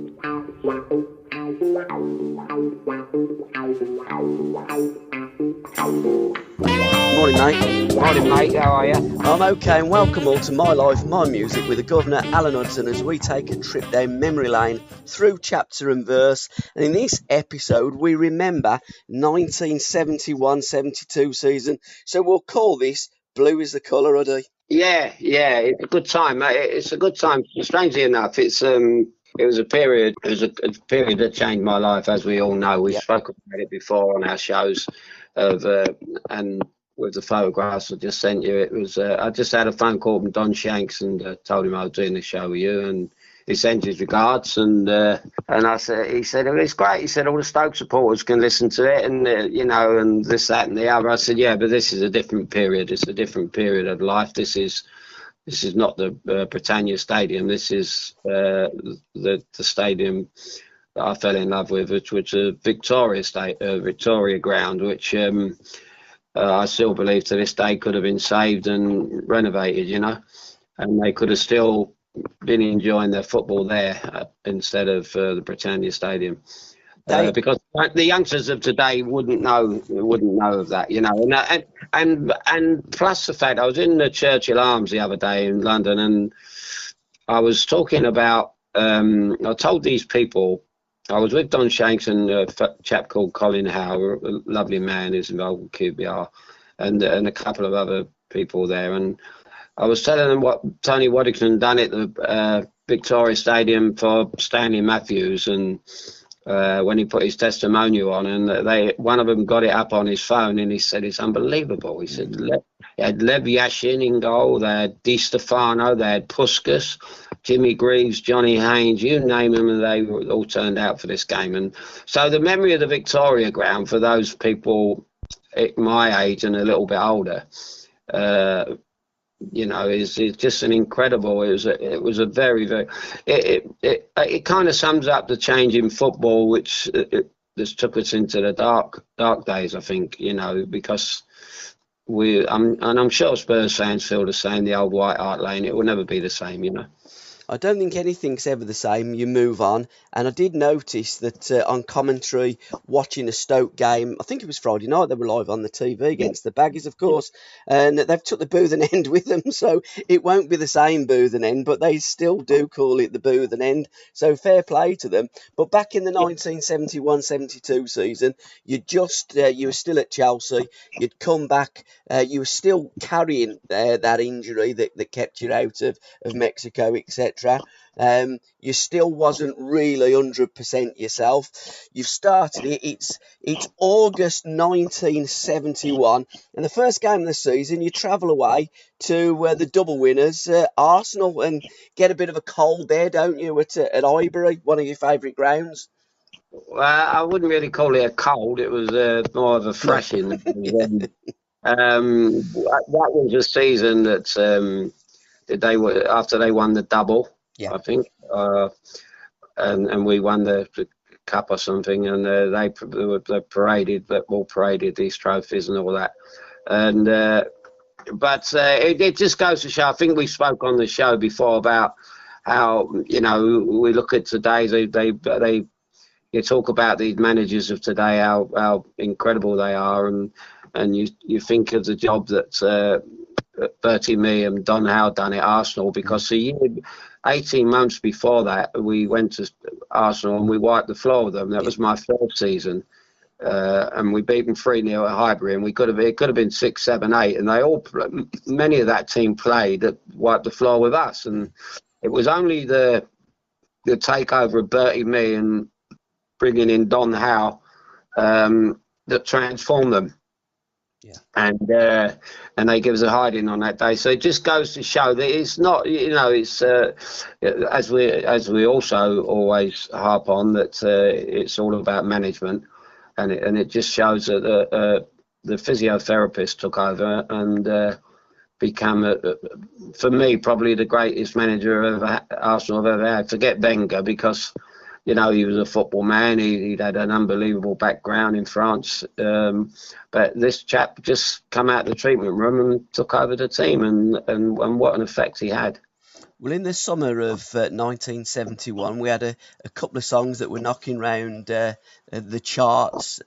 Morning, mate. Morning, mate. How are you? I'm okay, and welcome all to My Life, My Music with the Governor, Alan Hudson, as we take a trip down memory lane through chapter and verse. And in this episode, we remember 1971-72 season. So we'll call this Blue is the Colour, Uddy. Yeah, it's a good time, mate. It's a good time. Strangely enough, it was a period. It was a period that changed my life, as we all know. We've spoken about it before on our shows, and with the photographs I just sent you. It was I just had a phone call from Don Shanks and told him I was doing the show with you, and he sent his regards, and I said, he said, it's great. He said all the Stoke supporters can listen to it, and and this, that, and the other. I said, yeah, but this is a different period. It's a different period of life. This is not the Britannia Stadium. This is the stadium that I fell in love with, which was a Victoria ground, which I still believe to this day could have been saved and renovated, and they could have still been enjoying their football there instead of the Britannia Stadium. Because the youngsters of today wouldn't know of that, and plus the fact I was in the Churchill Arms the other day in London, and I was talking about I told these people, I was with Don Shanks and a chap called Colin Howe, a lovely man who's involved with QBR, and a couple of other people there, and I was telling them what Tony Waddington done at the Victoria Stadium for Stanley Matthews, and when he put his testimonial on, and one of them got it up on his phone, and he said it's unbelievable. He said they had Lev Yashin in goal, they had Di Stefano, they had Puskas, Jimmy Greaves, Johnny Haynes, you name them, and they all turned out for this game. And so the memory of the Victoria ground for those people at my age and a little bit older, is just an incredible. It was a very, very. It kind of sums up the change in football, which just took us into the dark days. I think because I'm sure Spurs fans feel the same. The old White Hart Lane, it will never be the same. I don't think anything's ever the same. You move on. And I did notice that on commentary, watching a Stoke game, I think it was Friday night, they were live on the TV against the Baggies, of course, and they've took the Booth and End with them, so it won't be the same Booth and End, but they still do call it the Booth and End, so fair play to them. But back in the 1971-72 season, you were still at Chelsea, you'd come back, you were still carrying that injury that kept you out of Mexico, etc. You still wasn't really 100% yourself. You've started it. It's August 1971, and the first game of the season, you travel away to the double winners, Arsenal, and get a bit of a cold there, don't you, at Highbury, one of your favourite grounds? Well, I wouldn't really call it a cold. It was more of a thrashing. That was a season that. They were after they won the double, I think, and we won the cup or something, and they paraded these trophies and all that, and but it just goes to show. I think we spoke on the show before about how we look at today. They talk about these managers of today, how incredible they are, and you think of the job that. Bertie Mee and Don Howe done at Arsenal, because 18 months before that we went to Arsenal and we wiped the floor with them. That was my first season, and we beat them 3-0 at Highbury, and it could have been 6, 7, 8, and many of that team played that wiped the floor with us, and it was only the takeover of Bertie Mee and bringing in Don Howe that transformed them. And they give us a hiding on that day. So it just goes to show that it's not, it's as we also always harp on, that it's all about management, and it just shows that the physiotherapist took over and become, for me, probably the greatest manager Arsenal have ever had. Forget Wenger, because he was a football man. He'd had an unbelievable background in France. But this chap just come out of the treatment room and took over the team, and what an effect he had. Well, in the summer of 1971, we had a couple of songs that were knocking round the charts,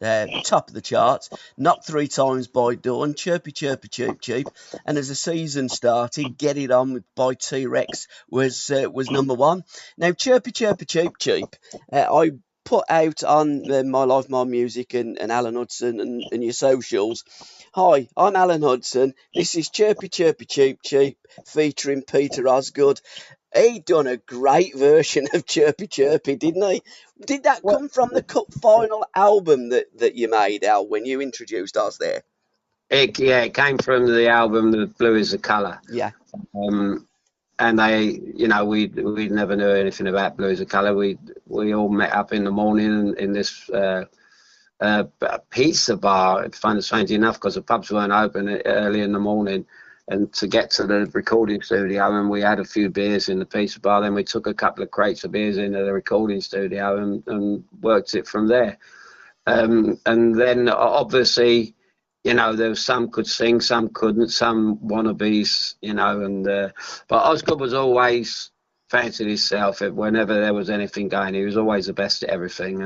top of the charts. Knocked Three Times by Dawn, Chirpy Chirpy Cheep Cheep, and as the season started, Get It On by T-Rex was number one. Now, Chirpy Chirpy Cheep Cheep, I put out on My Life, My Music and Alan Hudson and your socials. Hi, I'm Alan Hudson. This is Chirpy Chirpy Cheep Cheep featuring Peter Osgood. He done a great version of Chirpy Chirpy, didn't he? Did that come from the Cup Final album that you made, Al, when you introduced us there? It came from the album The Blue Is the Colour. Yeah. And we never knew anything about Blue Is the Colour. We all met up in the morning in this pizza bar. It's strange enough because the pubs weren't open early in the morning, and to get to the recording studio, and we had a few beers in the pizza bar. Then we took a couple of crates of beers into the recording studio and worked it from there. And then obviously, there was some could sing, some couldn't, some wannabes, but Osgood was always fancied himself. Whenever there was anything going, he was always the best at everything,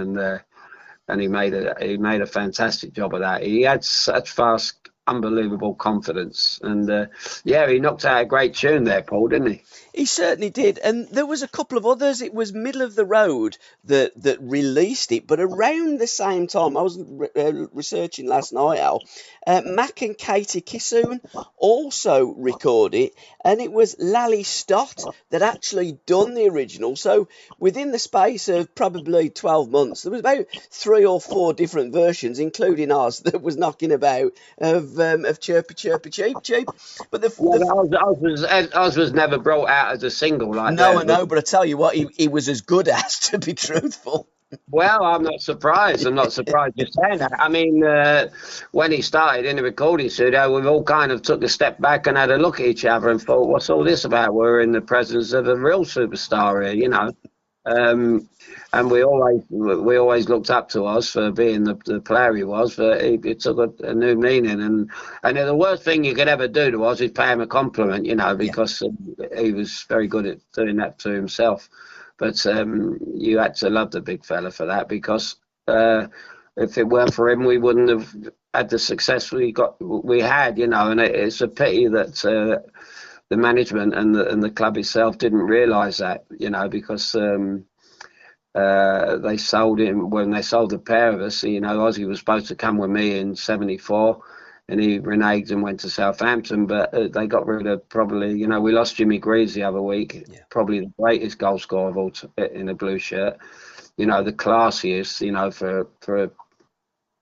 and he made a fantastic job of that. He had such fast, unbelievable confidence, and he knocked out a great tune there, Paul, didn't he? He certainly did, and there was a couple of others. It was Middle of the Road that released it, but around the same time, I was researching last night, Al, Mac and Katie Kissoon also recorded it, and it was Lally Stott that actually done the original. So within the space of probably 12 months, there was about 3 or 4 different versions, including ours, that was knocking about of Chirpy Chirpy Cheep Cheep. But ours was never brought out as a single like that. No, I know, but I tell you what, he was as good as, to be truthful. Well, I'm not surprised. I'm not surprised you're saying that. I mean, when he started in the recording studio, we all kind of took a step back and had a look at each other and thought, what's all this about? We're in the presence of a real superstar here, and we always looked up to us for being the player he was, but it took a new meaning. And the worst thing you could ever do to us is pay him a compliment, because he was very good at doing that to himself. But you had to love the big fella for that, because if it weren't for him, we wouldn't have had the success we had, and it's a pity that the management and the club itself didn't realise that, because they sold him when they sold the pair of us. Ossie was supposed to come with me in '74, and he reneged and went to Southampton. But they got rid of probably, we lost Jimmy Greaves the other week, probably the greatest goal scorer of all in a blue shirt. The classiest, for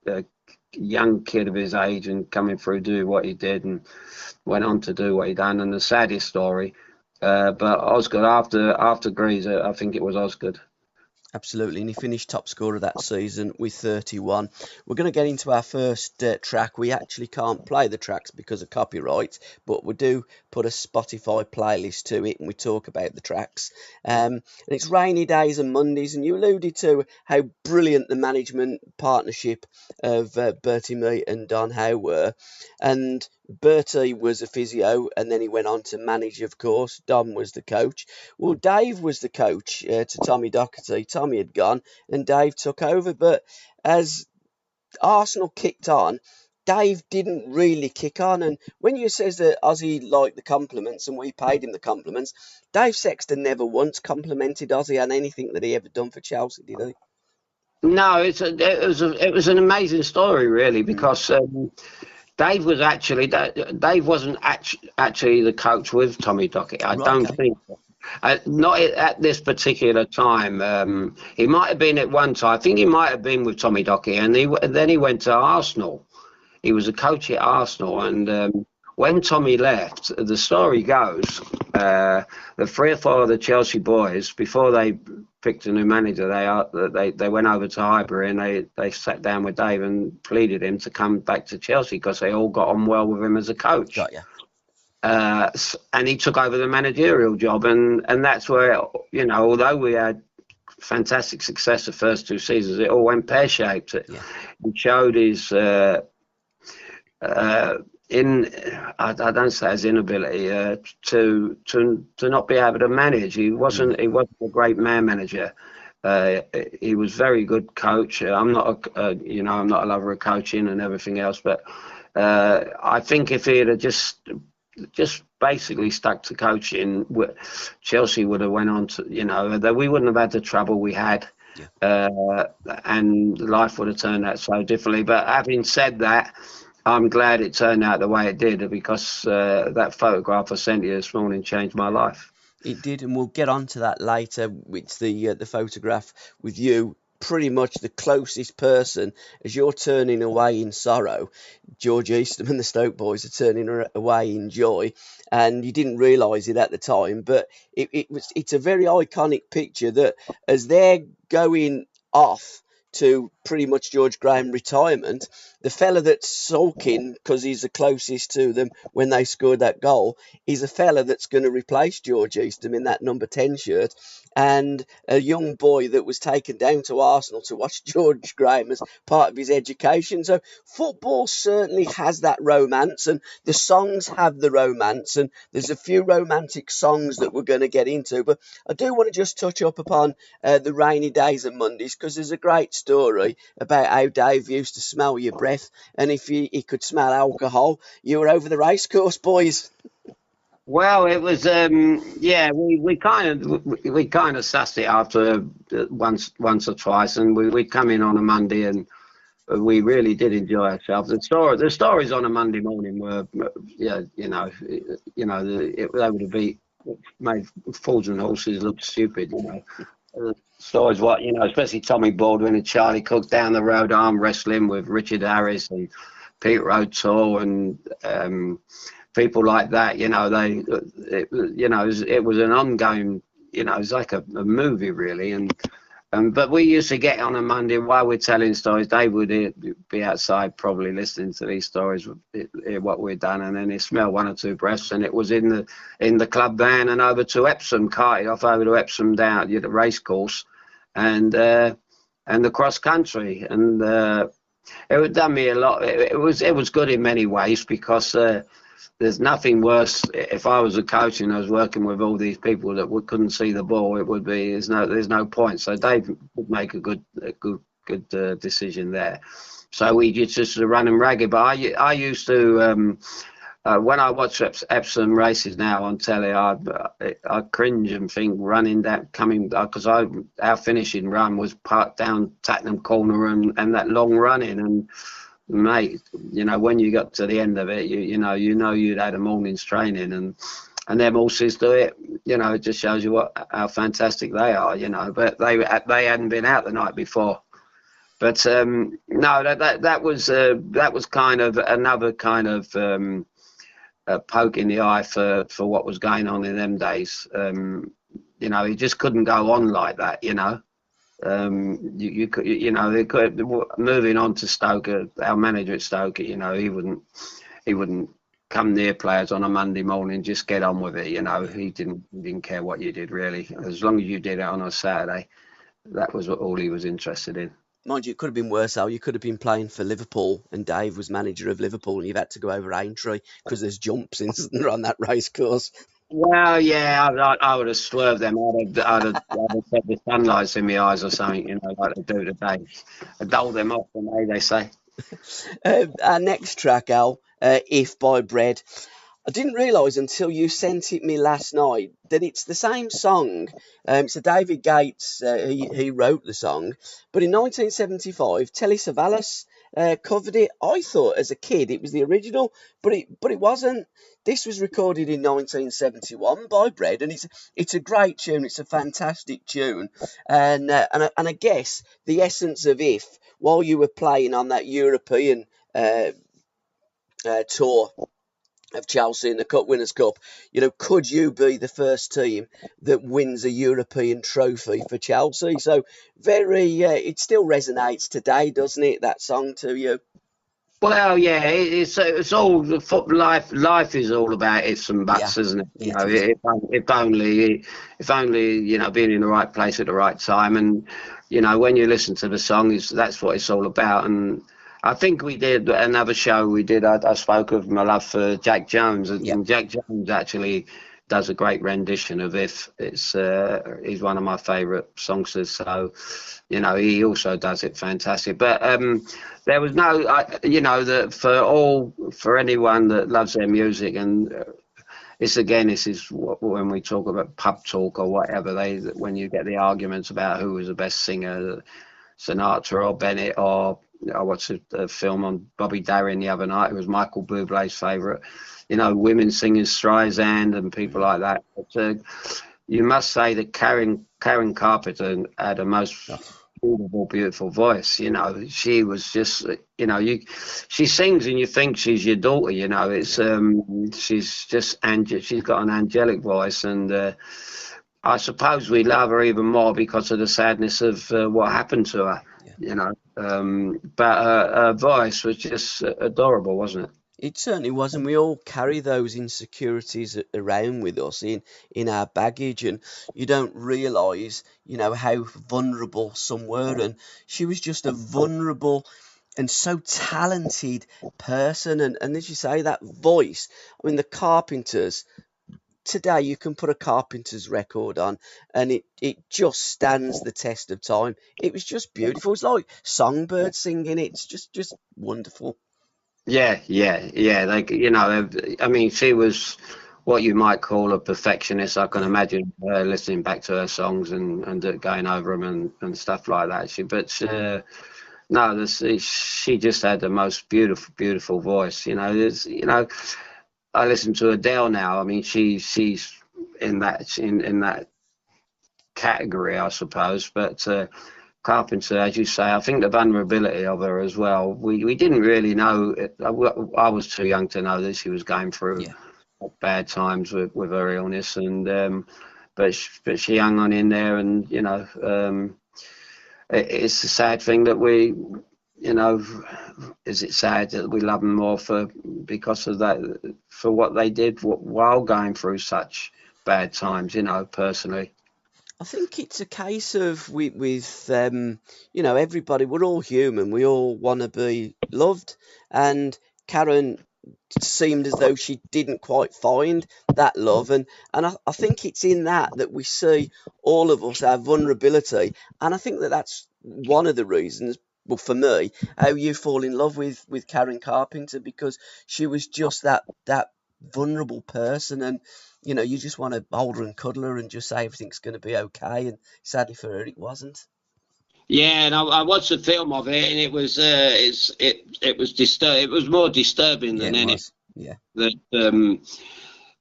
a young kid of his age and coming through, do what he did, and went on to do what he done. And the saddest story, but Osgood after Greaves, I think it was Osgood. Absolutely, and he finished top scorer that season with 31. We're going to get into our first track. We actually can't play the tracks because of copyright, but we do put a Spotify playlist to it, and we talk about the tracks. And it's Rainy Days and Mondays, and you alluded to how brilliant the management partnership of Bertie, me and Don Howe were. And Bertie was a physio, and then he went on to manage, of course. Don was the coach. Well, Dave was the coach to Tommy Docherty. Tommy had gone, and Dave took over. But as Arsenal kicked on, Dave didn't really kick on. And when you says that Ossie liked the compliments and we paid him the compliments, Dave Sexton never once complimented Ossie on anything that he ever done for Chelsea, did he? No, it was an amazing story, really, because Dave wasn't actually the coach with Tommy Docherty. I don't think. Not at this particular time. He might have been at one time. I think he might have been with Tommy Docherty, and then he went to Arsenal. He was a coach at Arsenal, and when Tommy left, the story goes, the 3 or 4 of the Chelsea boys, before they picked a new manager, they went over to Highbury, and they sat down with Dave and pleaded him to come back to Chelsea because they all got on well with him as a coach. Got ya. And he took over the managerial job, and that's where, although we had fantastic success the first 2 seasons, it all went pear-shaped. He showed his I don't say his inability to not be able to manage. He wasn't a great man manager. He was very good coach. I'm not I'm not a lover of coaching and everything else, but I think if he had just basically stuck to coaching, Chelsea would have went on to, that we wouldn't have had the trouble we had. And life would have turned out so differently. But having said that, I'm glad it turned out the way it did, because that photograph I sent you this morning changed my life. It did, and we'll get on to that later. It's the photograph with you, pretty much the closest person as you're turning away in sorrow. George Eastman and the Stoke boys are turning away in joy, and you didn't realise it at the time, but it's a very iconic picture that as they're going off to pretty much George Graham retirement, the fella that's sulking because he's the closest to them when they scored that goal is a fella that's going to replace George Eastham in that number 10 shirt, and a young boy that was taken down to Arsenal to watch George Graham as part of his education. So football certainly has that romance, and the songs have the romance, and there's a few romantic songs that we're going to get into, but I do want to just touch up upon the rainy days and Mondays, because there's a great story about how Dave used to smell your breath, and if he could smell alcohol, you were over the racecourse, boys. Well, it was we kind of sussed it after once or twice, and we'd come in on a Monday, and we really did enjoy ourselves. The stories on a Monday morning were, they would have made fools and horses look stupid, stories, especially Tommy Baldwin and Charlie Cook down the road arm wrestling with Richard Harris and Peter O'Toole and people like that. It was an ongoing, it was like a movie really. But we used to get on a Monday while we're telling stories. They would be outside probably listening to these stories, what we'd done, and then he'd smell one or two breaths, and it was in the club van and over to Epsom, carted off over to Epsom down the race course, and the cross country, and it done me a lot. It was good in many ways, because there's nothing worse. If I was a coach and I was working with all these people that couldn't see the ball, it would be there's no point. So Dave would make a good decision there. So we just run and ragged. But I used to when I watch Epsom races now on telly, I cringe and think running that because our finishing run was parked down Tattenham Corner and that long running, and mate, when you got to the end of it, you'd had a morning's training, and them horses do it. It just shows you how fantastic they are. But they hadn't been out the night before. But no, that was kind of another kind of a poke in the eye for what was going on in them days. He just couldn't go on like that. Moving on to Stoke, our manager at Stoke, he wouldn't come near players on a Monday morning. Just get on with it. He didn't care what you did really, as long as you did it on a Saturday. That was all he was interested in. Mind you, it could have been worse, Al. You could have been playing for Liverpool and Dave was manager of Liverpool and you've had to go over Aintree because there's jumps in on that race course. Well, yeah, I would have swerved them. I'd have said the sunlight's in my eyes or something, like they do today. I'd dull them off, they say. Our next track, Al, If by Bread. I didn't realise until you sent it me last night that it's the same song. So David Gates, he wrote the song, but in 1975, Telly Savalas covered it. I thought as a kid it was the original, but it wasn't. This was recorded in 1971 by Bread, and it's a great tune. It's a fantastic tune, and I guess the essence of If, while you were playing on that European tour of Chelsea in the Cup Winners' Cup, could you be the first team that wins a European trophy for Chelsea? So it still resonates today, doesn't it, that song to you? Well, yeah, it's all life is all about ifs and buts, isn't it? If only being in the right place at the right time, and when you listen to the song, that's what it's all about. And I think we did another show. We did. I spoke of my love for Jack Jones, and Jack Jones actually does a great rendition of "If." It's he's one of my favourite songsters. So, you know, he also does it fantastic. But there was no, you know, that for anyone that loves their music, and this is when we talk about pub talk or whatever. When you get the arguments about who was the best singer, Sinatra or Bennett, or I watched a film on Bobby Darin the other night. It was Michael Bublé's favourite. You know, women singing Streisand and people like that. But, you must say that Karen Carpenter had a most beautiful voice. You know, she was just, you know, she sings and you think she's your daughter. You know, it's she's just she's got an angelic voice, and I suppose we love her even more because of the sadness of what happened to her. You know, but her voice was just adorable, wasn't it? It certainly was, and we all carry those insecurities around with us in our baggage, and you don't realise, you know, how vulnerable some were, and she was just a vulnerable and so talented person, and as you say, that voice. I mean, the Carpenters. Today you can put a Carpenter's record on and it just stands the test of time. It was just beautiful. It's like songbirds singing. It's just wonderful. Yeah. Like, you know, I mean, she was what you might call a perfectionist. I can imagine her listening back to her songs and going over them and stuff like that. No, she just had the most beautiful voice. You know, I listen to Adele now. I mean, she's in that category, I suppose. But Carpenter, as you say, I think the vulnerability of her as well. We didn't really know. I was too young to know that she was going through bad times with her illness, and but she hung on in there, and you know, it's a sad thing that we. You know, is it sad that we love them more because of that, for what they did while going through such bad times? You know, personally. I think it's a case of with you know, everybody, we're all human. We all want to be loved, and Karen seemed as though she didn't quite find that love, and I think it's in that we see all of us, our vulnerability, and I think that's one of the reasons. Well, for me, how you fall in love with Karen Carpenter, because she was just that vulnerable person, and you know, you just want to hold her and cuddle her and just say everything's going to be okay. And sadly for her, it wasn't. Yeah, and I watched the film of it, and it was it was it was more disturbing than anything. Yeah.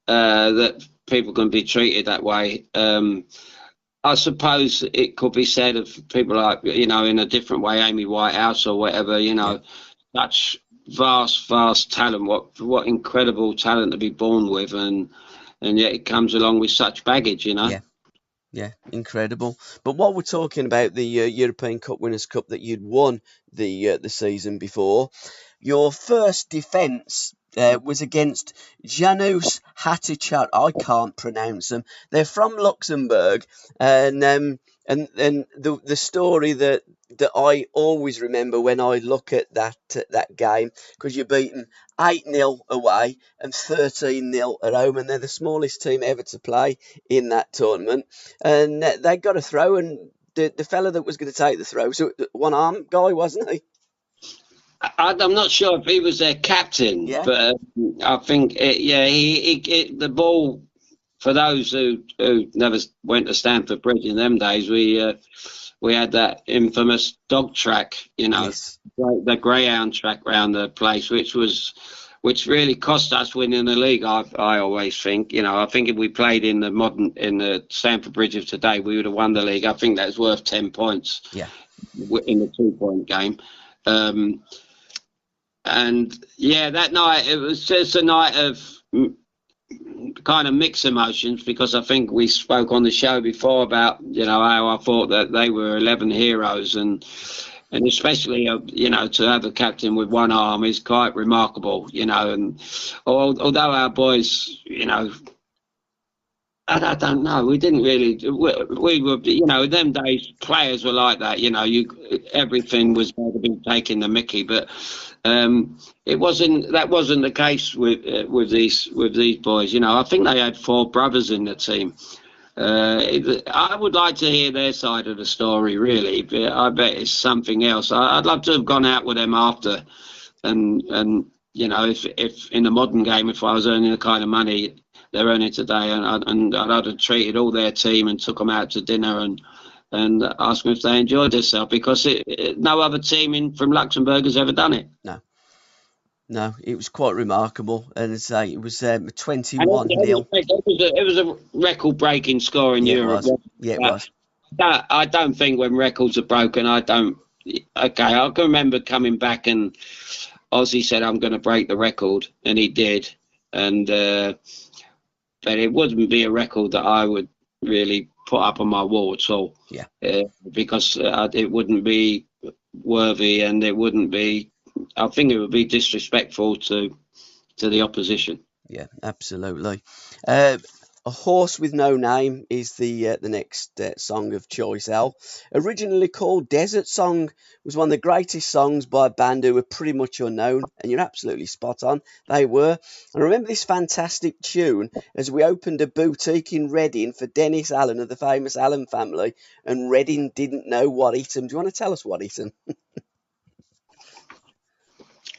That people can be treated that way. I suppose it could be said of people like, you know, in a different way, Amy Whitehouse or whatever, you know, such vast talent, what incredible talent to be born with, and yet it comes along with such baggage, you know. Yeah, incredible. But what we're talking about, the European Cup Winners' Cup that you'd won the season before, your first defence was against Janus Hatichar. I can't pronounce them. They're from Luxembourg, and the story that I always remember when I look at that game, because you're beaten 8-0 away and 13-0 at home, and they're the smallest team ever to play in that tournament, and they got a throw, and the fella that was going to take the throw, so one arm guy, wasn't he? I'm not sure if he was their captain, but I think, the ball, for those who never went to Stamford Bridge in them days, we had that infamous dog track, you know, the greyhound track round the place, which really cost us winning the league. I always think, you know, I think if we played in the Stamford Bridge of today, we would have won the league. I think that's worth 10 points. In the 2-point game. And that night, it was just a night of kind of mixed emotions, because I think we spoke on the show before about, you know, how I thought that they were 11 heroes, and especially, you know, to have a captain with one arm is quite remarkable, you know. And although our boys, you know, I don't know. We didn't really. We were, you know, in them days, players were like that. You know, everything was going to be taking the mickey, but it wasn't. That wasn't the case with these boys. You know, I think they had 4 brothers in the team. I would like to hear their side of the story, really. But I bet it's something else. I'd love to have gone out with them after, and you know, if in the modern game, if I was earning the kind of money they're earning today, and I'd have treated all their team and took them out to dinner and asked them if they enjoyed themselves, because no other team from Luxembourg has ever done it. No, it was quite remarkable, and as I say, it was 21-0. It was a record-breaking score in Europe. It was. I don't think when records are broken, I can remember coming back and Ossie said, "I'm going to break the record," and he did, and. But it wouldn't be a record that I would really put up on my wall at all. Yeah. Because it wouldn't be worthy, and it wouldn't be. I think it would be disrespectful to the opposition. Yeah, absolutely. A Horse with No Name is the next song of choice, Al. Originally called Desert Song, was one of the greatest songs by a band who were pretty much unknown, and you're absolutely spot on. They were. I remember this fantastic tune as we opened a boutique in Reading for Dennis Allen of the famous Allen family, and Reading didn't know what hit 'em. Do you want to tell us what hit 'em?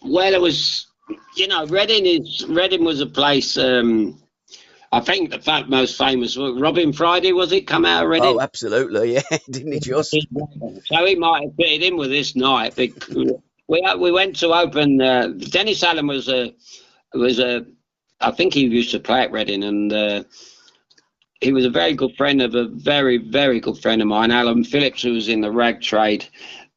Well, it was, you know, Reading was a place. I think the most famous Robin Friday, was it, come out of Reading? Oh, absolutely, yeah. Didn't he just? So he might have fitted in with this night. We went to open. Dennis Allen was a. I think he used to play at Reading, and he was a very good friend of a very, very good friend of mine, Alan Phillips, who was in the rag trade.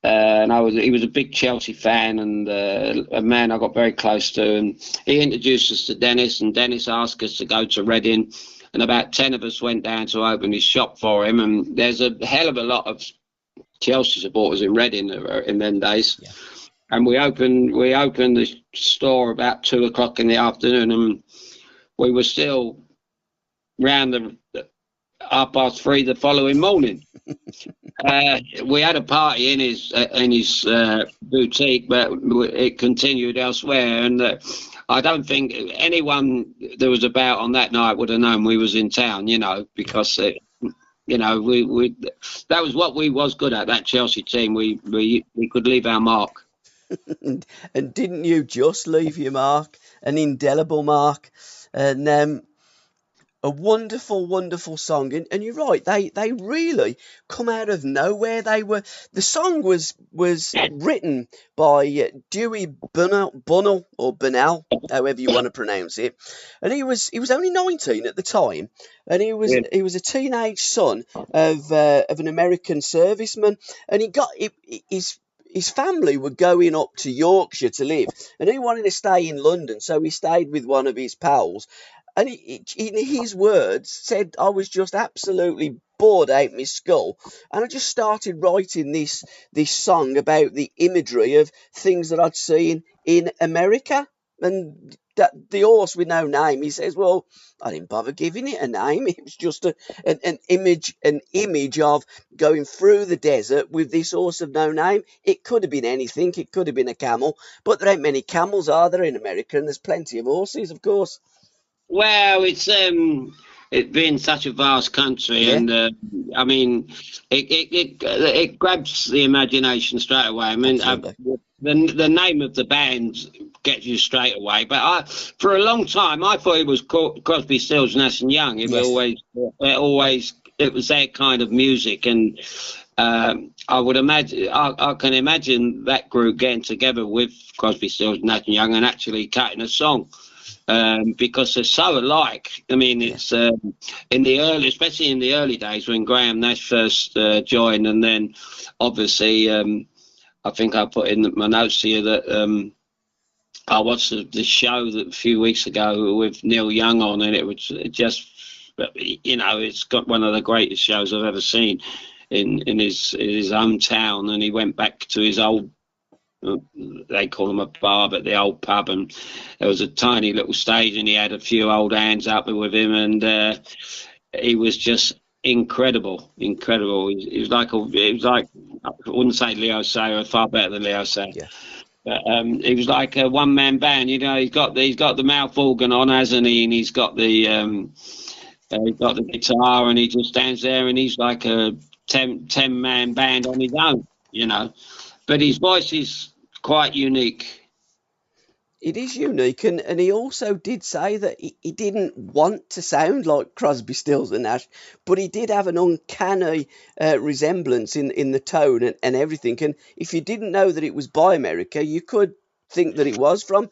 And he was a big Chelsea fan, and a man I got very close to. And he introduced us to Dennis, and Dennis asked us to go to Reading, and about 10 of us went down to open his shop for him. And there's a hell of a lot of Chelsea supporters in Reading in them days. Yeah. And we opened the store about 2 o'clock in the afternoon, and we were still round the 3:30 the following morning. We had a party in his boutique, but it continued elsewhere, and I don't think anyone that was about on that night would have known we was in town, you know, because you know, we that was what we was good at, that Chelsea team. We could leave our mark. And didn't you just leave your mark, an indelible mark, and a wonderful, wonderful song, and you're right. They really come out of nowhere. The song was written by Dewey Bunnell or Bunnell, however you want to pronounce it, and he was only 19 at the time, and he was a teenage son of an American serviceman, and his family were going up to Yorkshire to live, and he wanted to stay in London, so he stayed with one of his pals. And in his words, said, I was just absolutely bored out my skull. And I just started writing this song about the imagery of things that I'd seen in America. And the horse with no name, he says, well, I didn't bother giving it a name. It was just an image of going through the desert with this horse of no name. It could have been anything. It could have been a camel. But there ain't many camels, are there, in America? And there's plenty of horses, of course. Well, it's being such a vast country, yeah. And I mean, it grabs the imagination straight away. I mean, the name of the band gets you straight away. But for a long time, I thought it was Crosby, Stills, Nash and Young. It was their kind of music, and I would imagine, I can imagine that group getting together with Crosby, Stills, Nash and Young and actually cutting a song. Because they're so alike. I mean, it's especially in the early days when Graham Nash first joined, and then obviously I think I put in my notes here that I watched the show that a few weeks ago with Neil Young on, and it was just, you know, it's got one of the greatest shows I've ever seen in his hometown, and he went back to his old, they call him a bar, but the old pub, and there was a tiny little stage, and he had a few old hands up with him, and he was just incredible. He was like I wouldn't say Leo Sayer, far better than Leo Sayer. Yeah. But he was like a one-man band. You know, he's got the mouth organ on, hasn't he? And he's got the guitar, and he just stands there, and he's like a 10-man band on his own. You know, but his voice is quite unique. It is unique, and he also did say that he didn't want to sound like Crosby, Stills and Nash, but he did have an uncanny resemblance in the tone and everything. And if you didn't know that it was by America, you could think that it was from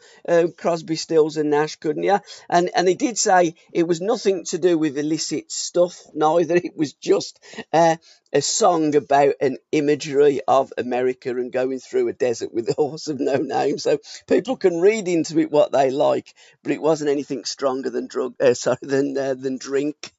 Crosby, Stills and Nash, couldn't you? And he did say it was nothing to do with illicit stuff, neither. It was just a song about an imagery of America and going through a desert with a horse of no name. So people can read into it what they like, but it wasn't anything stronger than than drink.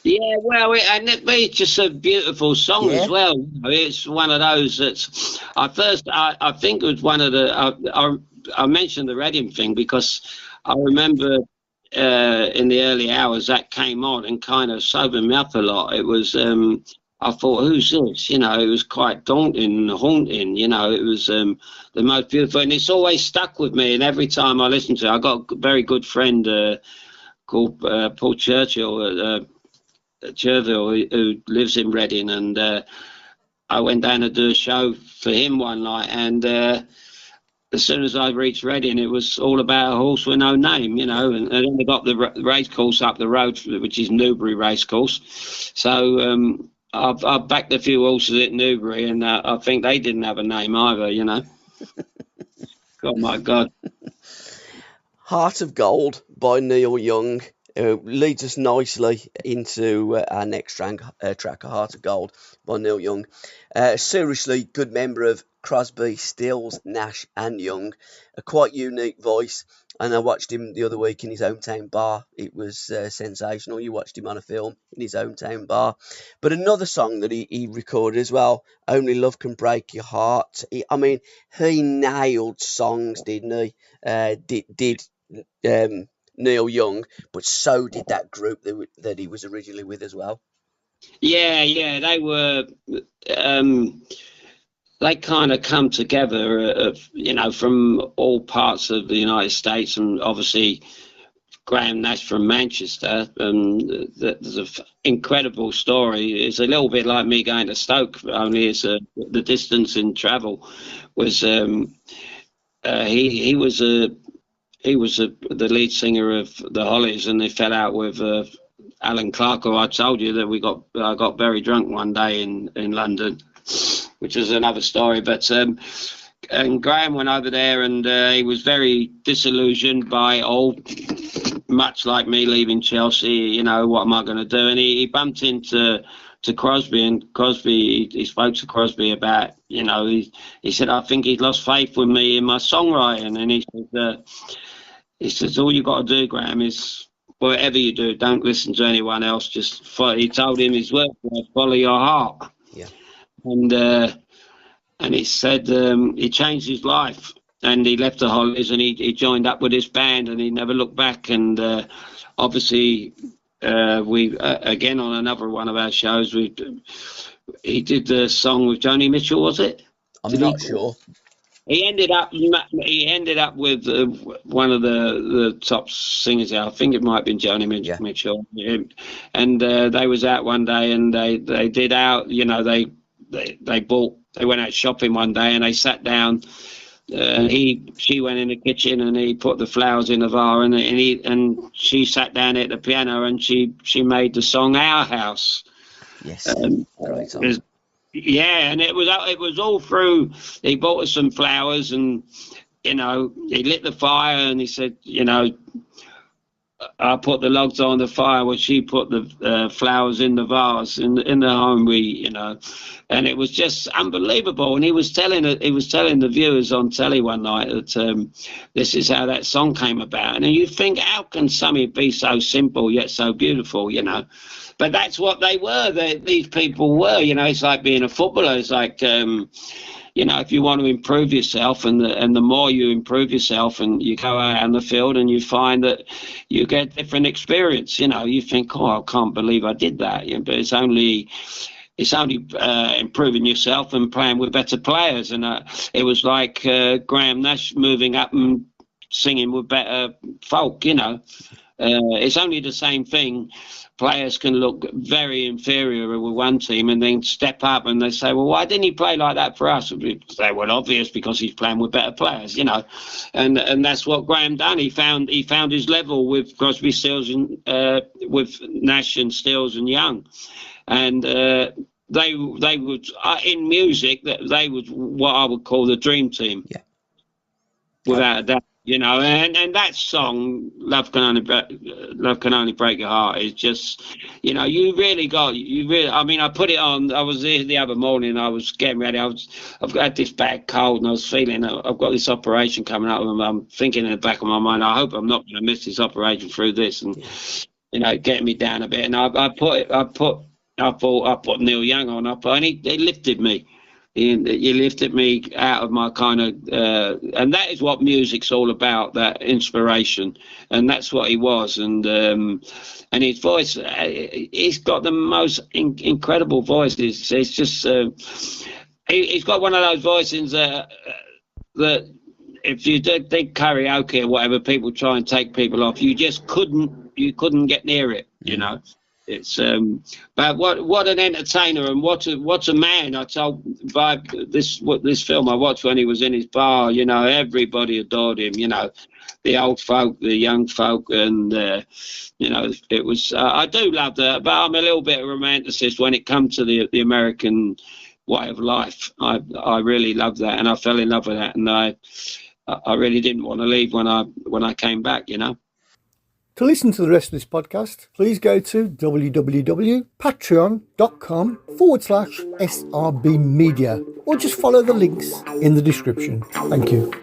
Yeah, well, it's just a beautiful song as well. It's one of those that's. I think it was one of the. I mentioned the Reading thing because I remember in the early hours that came on and kind of sobered me up a lot. It was. I thought, who's this? You know, it was quite daunting and haunting. You know, it was the most beautiful, and it's always stuck with me. And every time I listen to it, I got a very good friend called Paul Churchill. Who lives in Reading, and I went down to do a show for him one night, and as soon as I reached Reading, it was all about a horse with no name, you know, and then they got the race course up the road, which is Newbury Racecourse. So I've backed a few horses at Newbury, and I think they didn't have a name either, you know. Oh my God. Heart of Gold by Neil Young leads us nicely into our next track, Heart of Gold by Neil Young. Seriously good member of Crosby, Stills, Nash and Young. A quite unique voice. And I watched him the other week in his hometown bar. It was sensational. You watched him on a film in his hometown bar. But another song that he recorded as well, Only Love Can Break Your Heart. He nailed songs, didn't he? Neil Young, but so did that group that he was originally with as well. Yeah, they were. They kind of come together, you know, from all parts of the United States, and obviously Graham Nash from Manchester. There's an incredible story. It's a little bit like me going to Stoke, only it's the distance in travel was. He was the lead singer of the Hollies, and they fell out with Alan Clark, who I told you that I got very drunk one day in London, which is another story. But and Graham went over there, and he was very disillusioned by much like me leaving Chelsea. You know, what am I going to do? And he bumped into Crosby, and Crosby, he spoke to Crosby about, you know, he said, I think he'd lost faith with me in my songwriting, and he says, all you got to do, Graham, is whatever you do, don't listen to anyone else. Just follow. He told him his words, follow your heart. Yeah. And he said he changed his life, and he left the Hollies, and he joined up with his band, and he never looked back. And obviously, we again on another one of our shows, he did the song with Joni Mitchell, was it? I'm not sure. He ended up with one of the top singers. I think it might have been Joni Mitchell. And they was out one day, and they did out. You know, they went out shopping one day, and they sat down. She went in the kitchen, and he put the flowers in the vase, and she sat down at the piano, and she made the song Our House. Yes, great song. Yeah, and it was all through. He bought us some flowers, and you know, he lit the fire, and he said, you know, I put the logs on the fire, well, she put the flowers in the vase in the home. You know, and it was just unbelievable. And he was telling the viewers on telly one night that this is how that song came about. And you think, how can something be so simple yet so beautiful? You know. But that's what they were. These people were, you know. It's like being a footballer. It's like, you you know, if you want to improve yourself, and the more you improve yourself, and you go out on the field and you find that you get different experience, you know, you think, oh, I can't believe I did that. You know, but it's only improving yourself and playing with better players. And it was like Graham Nash moving up and singing with better folk, you know. It's only the same thing. Players can look very inferior with one team and then step up and they say, well, why didn't he play like that for us? We say, well, obvious, because he's playing with better players, you know. And that's what Graham done. He found his level with Crosby, Stills, and with Nash and Stills and Young. And they would, in music, they would what I would call the dream team. Yeah. Without a doubt. You know, and that song, Love Can Only Break Your Heart, is just, you know, I mean, I put it on. I was there the other morning, I was getting ready. I've had this bad cold, and I was feeling, I've got this operation coming up, and I'm thinking in the back of my mind, I hope I'm not going to miss this operation through this, and, you know, getting me down a bit. And I put Neil Young on, and he lifted me. You lifted me out of my kind of, and that is what music's all about, that inspiration, and that's what he was. And his voice, he's got the most incredible voice. It's just, he's got one of those voices that if you did karaoke or whatever, people try and take people off. You just couldn't get near it, you know. It's but what an entertainer, and what a man. I told by this film I watched when he was in his bar, you know, everybody adored him, you know, the old folk, the young folk, and you know, it was I do love that, but I'm a little bit of a romanticist when it comes to the American way of life. I really love that, and I fell in love with that, and I really didn't want to leave when I came back, you know. To listen to the rest of this podcast, please go to www.patreon.com/SRBmedia, or just follow the links in the description. Thank you.